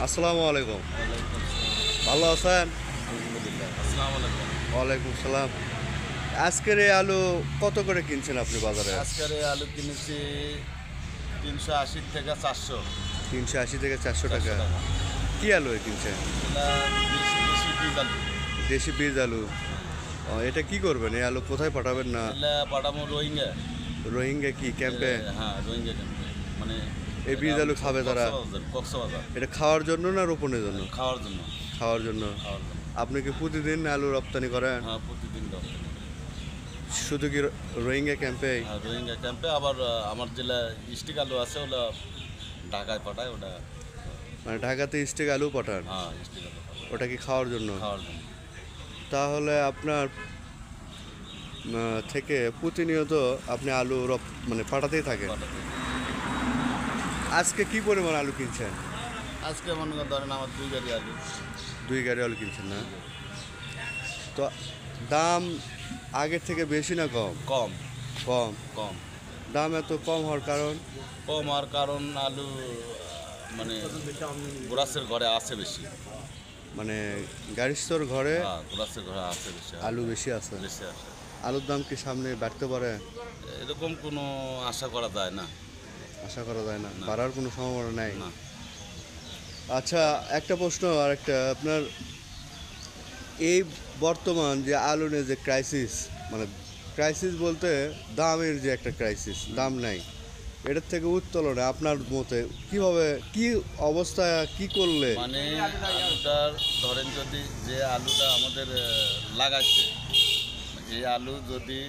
আসসালামু আলাইকুম। ওয়ালাইকুম আসসালাম। ভালো আছেন? আলহামদুলিল্লাহ। আসসালামু আলাইকুম। ওয়ালাইকুম সালাম। আজকের এই আলু কত করে কিনছেন আপনি বাজারে? আজকের এই আলু কিনেছি ৩৮০ থেকে ৪০০ 380 থেকে 400 টাকা। টাকা। কি আলু কিনছেন? এটা দেশি বীজ আলু। দেশি বীজ আলু। এটা কি করবেন? এই আলু কোথায় পাঠাবেন না? এটা পাঠামো রোহিঙ্গা। রোহিঙ্গা কি ক্যাম্পে? হ্যাঁ, রোহিঙ্গা ক্যাম্পে। মানে এই বীজ আলু খাবে তারা? কক্সবাজার। এটা খাওয়ার জন্য না রোপণের জন্য? খাওয়ার জন্য। খাওয়ার জন্য। খাওয়ার জন্য। আপনি কি প্রতিদিন আলু রপ্তানি করেন? হ্যাঁ, প্রতিদিন রপ্তানি করি। শুধু কি রোহিঙ্গা ক্যাম্পে? হ্যাঁ, রোহিঙ্গা ক্যাম্পে। আবার আমার জেলা স্টিক আলু আছে, ওগুলো ঢাকায় পাঠায় ওটা। মানে ঢাকাতে স্টিক আলু পাঠান? হ্যাঁ, স্টিক আলু পাঠায় ওটা কি খাওয়ার জন্য? খাওয়ার জন্য। তাহলে আপনার থেকে প্রতিনিয়ত আপনি আলু মানে পাঠাতেই থাকেন। পাঠাতে। আজকে কি পরিমাণ আলু কিনছেন? আজকে মনে করেন ধরেন আমার 2 গাড়ি আলু। 2 গাড়ি আলু কিনছেন না? তো দাম আগের থেকে বেশি না কম? কম। কম। কম। দাম এত কম হওয়ার কারণ? কম হওয়ার কারণ আলু মানে গোরাসের ঘরে আছে বেশি। মানে গাড়িস্তর ঘরে গোরাসের ঘরে আছে বেশি। আলু বেশি আছে। বেশি আছে। আলুর দাম কি সামনে বাড়তে পারে? এরকম কোনো আশা করা যায় না। আশা করা যায় না, না। বাড়ার কোনো সম্ভাবনা নাই। না। আচ্ছা, একটা প্রশ্ন আর একটা, আপনার এই বর্তমান যে আলু নিয়ে যে ক্রাইসিস, মানে ক্রাইসিস বলতে দামের যে একটা ক্রাইসিস, দাম নাই, এটার থেকে উত্তোলনে আপনার মতে কিভাবে, কি অবস্থা, কি করলে? মানে আলুটার ধরেন যদি যে আলুটা আমাদের লাগাচ্ছে, এই আলু যদি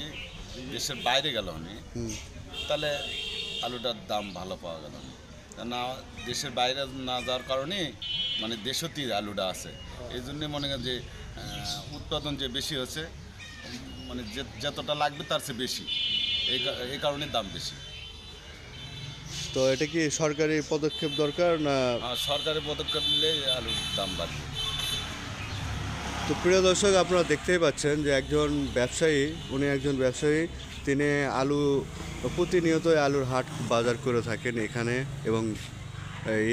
দেশের বাইরে গেল হুম, তাহলে আলুটার দাম ভালো পাওয়া গেল না। দেশের বাইরে না যাওয়ার কারণে মানে দেশতীয় আলুটা আছে। এই জন্যে মনে করেন যে উৎপাদন যে বেশি হচ্ছে, মানে যতটা লাগবে তার চেয়ে বেশি, এই কারণে দাম বেশি। তো এটা কি সরকারি পদক্ষেপ দরকার না? আর সরকারি পদক্ষেপ নিলে আলুর দাম বাড়বে। তো প্রিয় দর্শক, আপনারা দেখতেই পাচ্ছেন যে উনি একজন ব্যবসায়ী, তিনি আলু প্রতিনিয়তই আলুর হাট বাজার করে থাকেন এখানে, এবং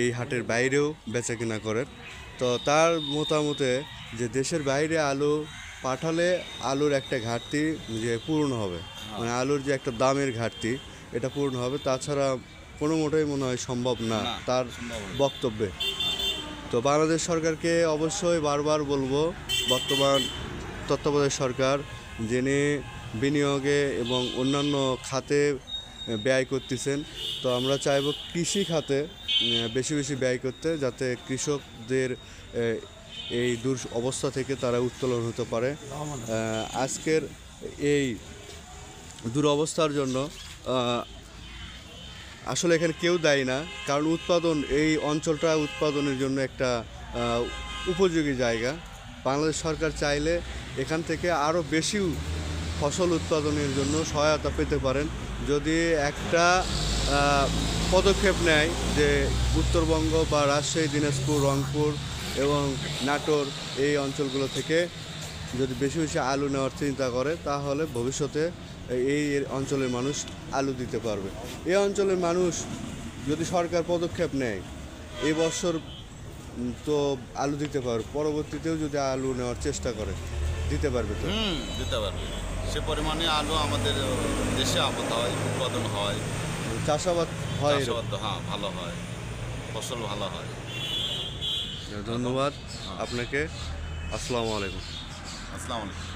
এই হাটের বাইরেও বেচা কিনা করেন। তো তার মতামতে যে দেশের বাইরে আলু পাঠালে আলুর একটা ঘাটতি যে পূরণ হবে, মানে আলুর যে একটা দামের ঘাটতি, এটা পূরণ হবে, তাছাড়া কোনো মোটেই মনে হয় সম্ভব না না, তার সম্ভব না। বক্তব্যে। তো বাংলাদেশ সরকারকে অবশ্যই বারবার বলবো, বর্তমান তত্ত্বাবধায়ক সরকার, যিনি বিনিয়োগে এবং অন্যান্য খাতে ব্যয় করতেছেন, তো আমরা চাইব কৃষি খাতে বেশি বেশি ব্যয় করতে, যাতে কৃষকদের এই অবস্থা থেকে তারা উত্তোলন হতে পারে। আজকের এই দুরবস্থার জন্য আসলে এখানে কেউ দায়ী না, কারণ এই অঞ্চলটা উৎপাদনের জন্য একটা উপযোগী জায়গা। বাংলাদেশ সরকার চাইলে এখান থেকে আরও বেশি ফসল উৎপাদনের জন্য সহায়তা পেতে পারেন, যদি একটা পদক্ষেপ নেয় যে উত্তরবঙ্গ বা রাজশাহী, দিনাজপুর, রংপুর এবং নাটোর এই অঞ্চলগুলো থেকে যদি বেশি বেশি আলু নেওয়ার চিন্তা করে, তাহলে ভবিষ্যতে এই অঞ্চলের মানুষ আলু দিতে পারবে। এই অঞ্চলের মানুষ যদি সরকার পদক্ষেপ নেয়, এই বছর তো আলু দিতে পারবে, পরবর্তীতেও যদি আলু নেওয়ার চেষ্টা করে দিতে পারবে। তো দিতে পারবে। সে পরিমাণে আলু আমাদের দেশে আবাদ হয়, উৎপাদন হয়, চাষাবাদ হয়। চাষাবাদ হ্যাঁ ভালো হয়, ফসল ভালো হয়। ধন্যবাদ আপনাকে। আসসালামু আলাইকুম। আসসালামু আলাইকুম।